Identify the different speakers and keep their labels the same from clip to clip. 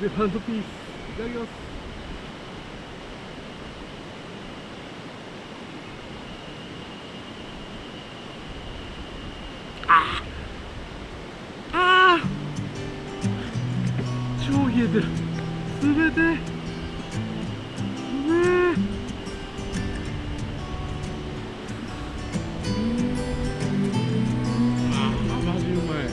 Speaker 1: でハンドピースいただきます。超冷えてる。冷てねえ。マジうまい。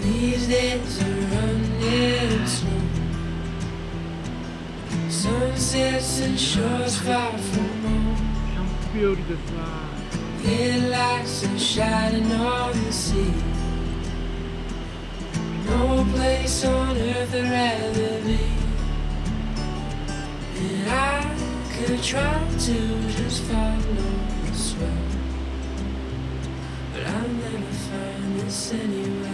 Speaker 2: These days are running slow. Sunsets and shores far from home.
Speaker 1: キャンプ日和ですな。
Speaker 2: Headlights are shining on the sea. No place on earth I'd rather be. And I could try to just follow the swell, but I'll never find this anywhere else.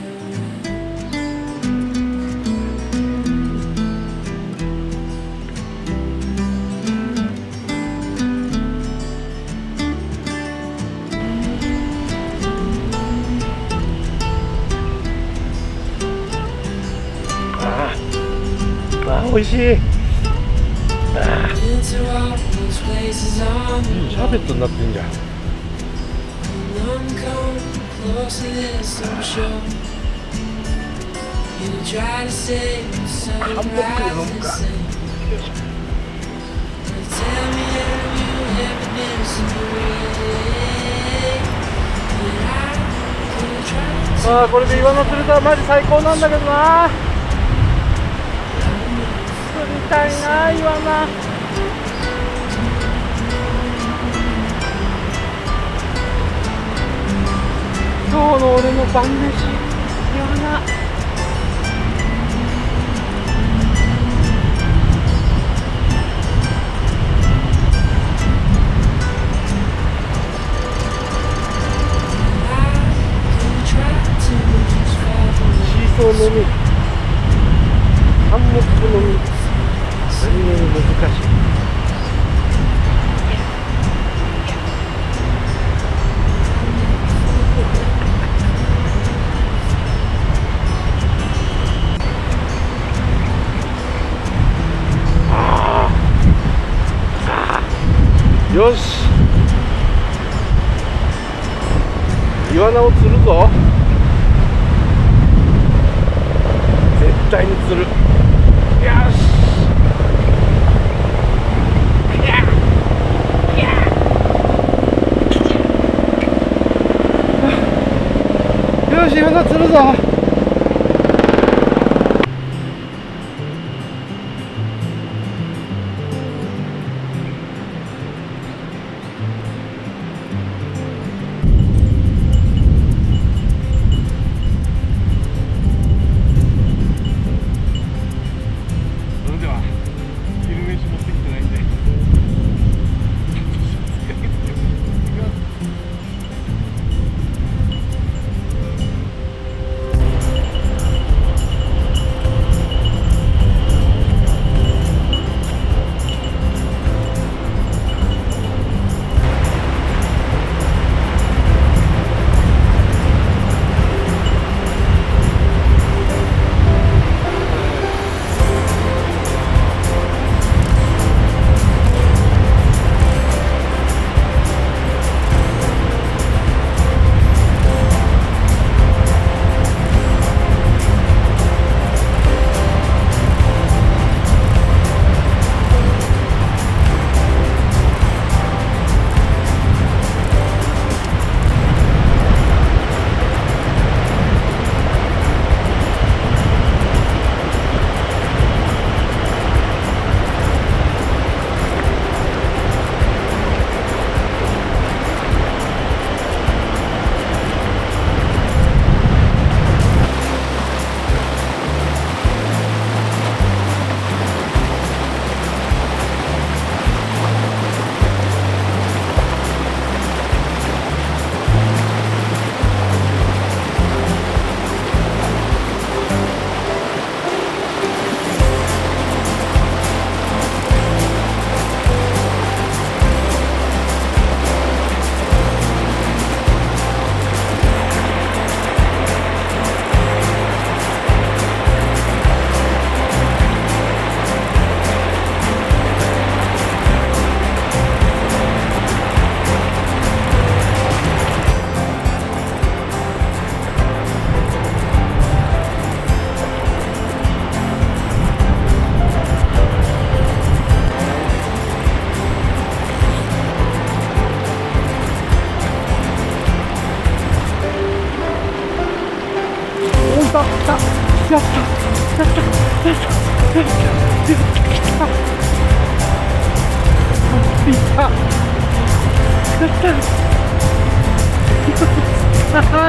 Speaker 1: 美味しい。シャーベットになってんじゃん。ハンモックで飲むか。これでイワナ釣れたらマジ最高なんだけどな。釣りたいな、イワナ。今日の俺の晩飯、イワナ。シーソーのみ、ハンモックのみ、何気に難しい。よし、イワナを釣るぞ。絶対に釣る。よし、よし、イワナ釣るぞ。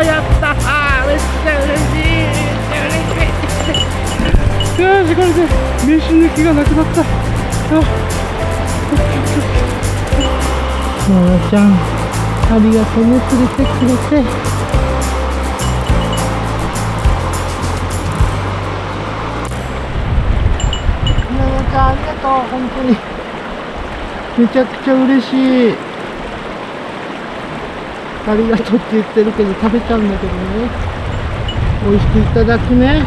Speaker 1: やったー、めっちゃ嬉しい、よし、これで飯抜きがなくなった。ノラちゃん、ありがとうね、連れてくれて。ノラちゃん、ありがとう、本当にめちゃくちゃ嬉しい。ありがとうって言ってるけど食べちゃうんだけどね。美味しくいただくね。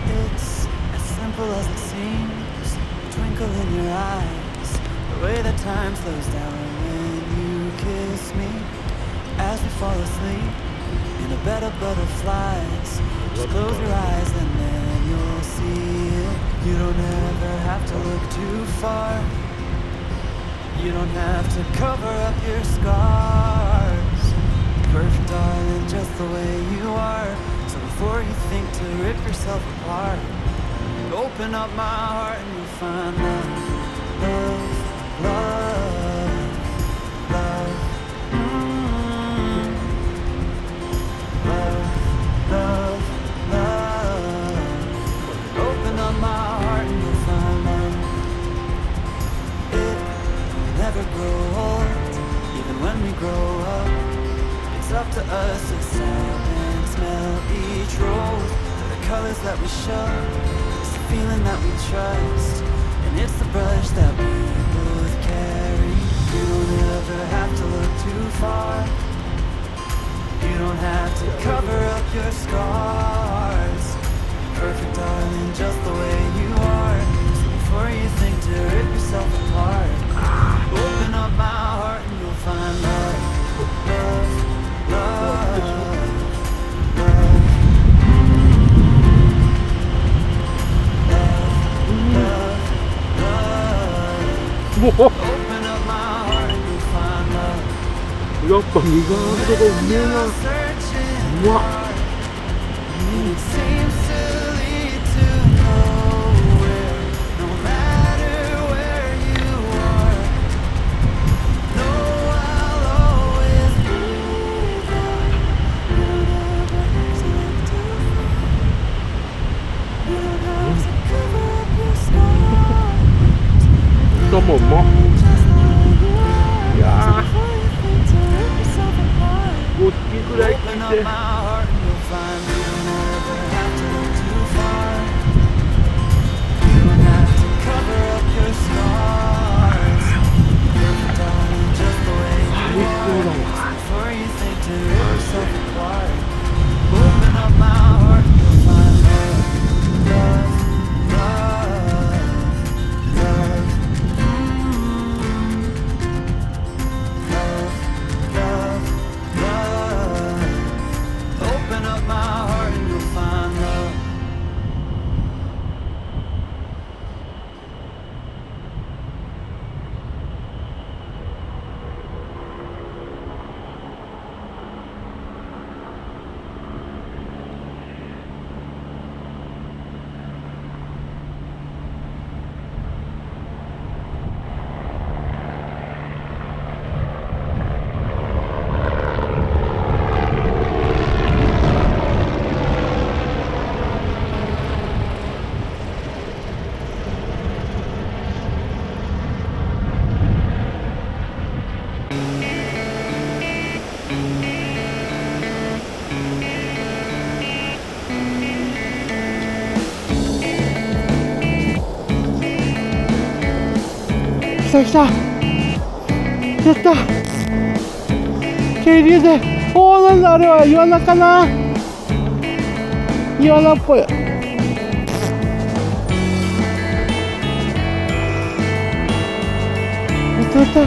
Speaker 3: It's as simple as it seems, a twinkle in your eyes, the way that time slows down when you kiss me. As we fall asleep in a bed of butterflies, just close your eyes and then you'll see it. You don't ever have to look too far. You don't have to cover up your scars. Perfect, darling, just the way you are. So before you think to rip yourself apart, open up my heart and you'll find love, love, love, love. Love, love, love. Open up my heart and you'll find love. It will never grow old, even when we grow up. It's up to us to sound and smell each rose. The colors that we show, it's the feeling that we trust, and it's the brush that we both carry. You don't ever have to look too far. You don't have to cover up your scars. Perfect, darling, just the way you are. So before you think to rip yourself apart, open up my heart and you'll find love, love, love, love, love, love, love. Open up my
Speaker 1: やっぱ身があるとこうめえな。うまっ。もうまっ。いやー5匹ぐらい聞いて最高だわ。来た来た、やった、渓流で、おお、なんだあれは、イワナかな、イワナっぽい。やったやった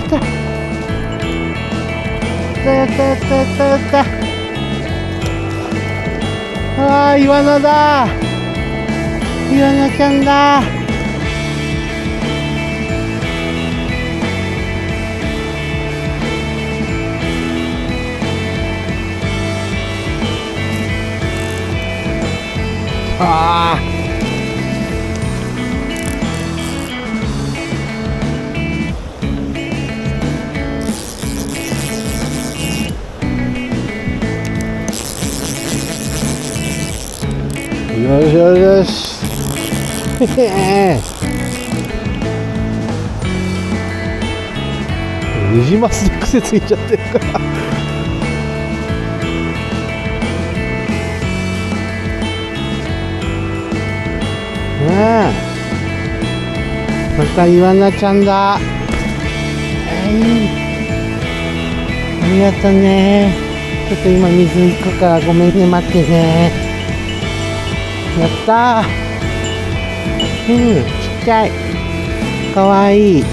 Speaker 1: やったやったやったやったやった。ああ、イワナだ、イワナちゃんだ。ああ、よしよしよしニジマスで癖ついちゃってるからまたイワナちゃんだ。ありがとうね。ちょっと今水行くからごめんね、待ってね。やったー。ちっちゃい、かわいい。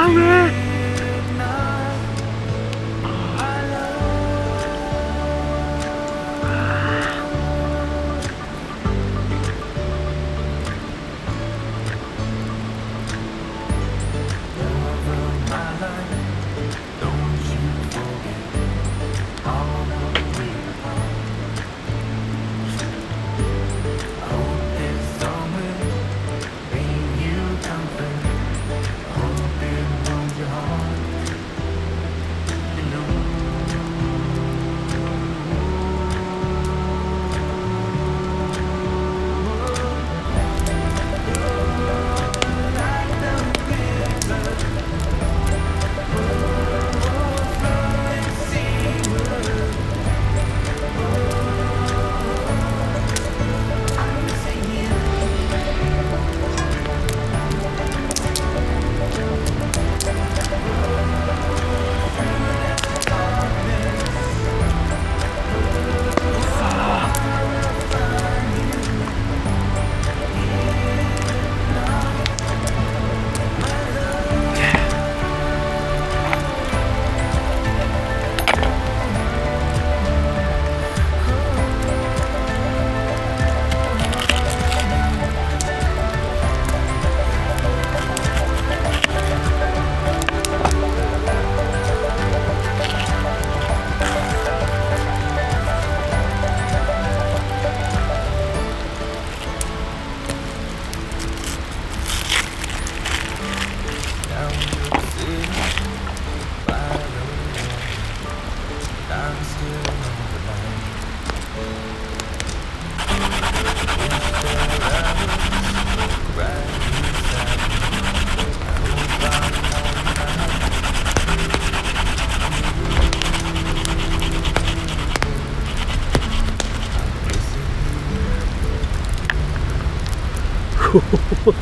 Speaker 1: うめえ。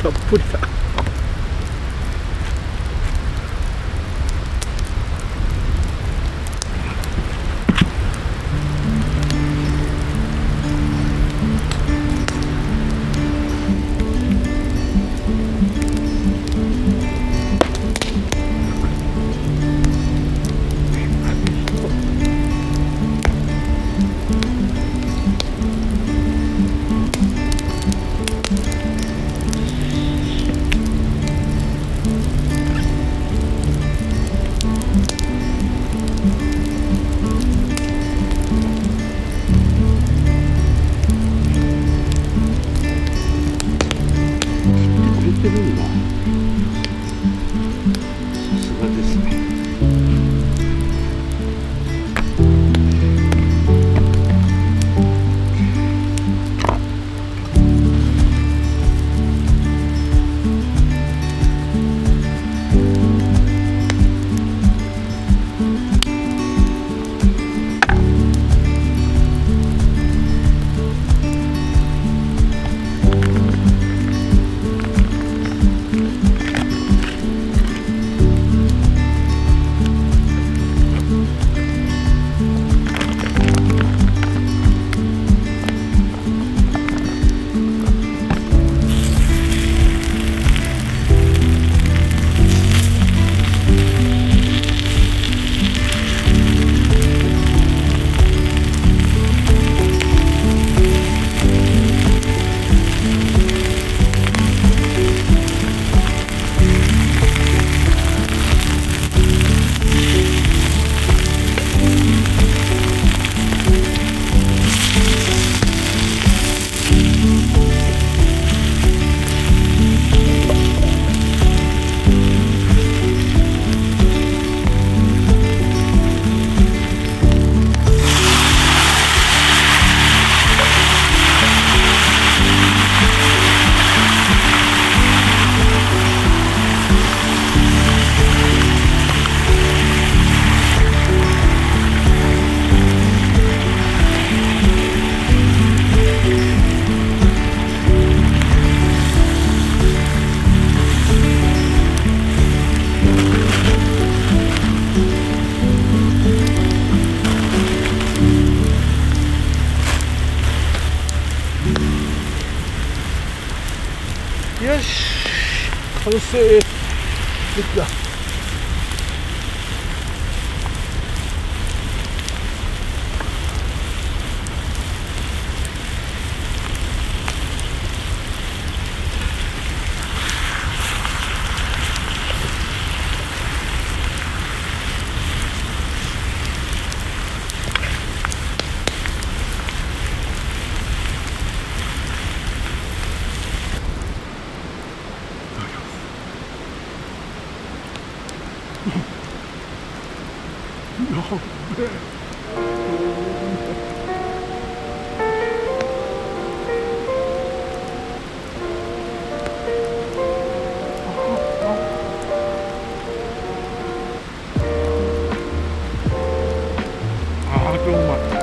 Speaker 1: たっぷりだ。よし、完成できた。超うまい。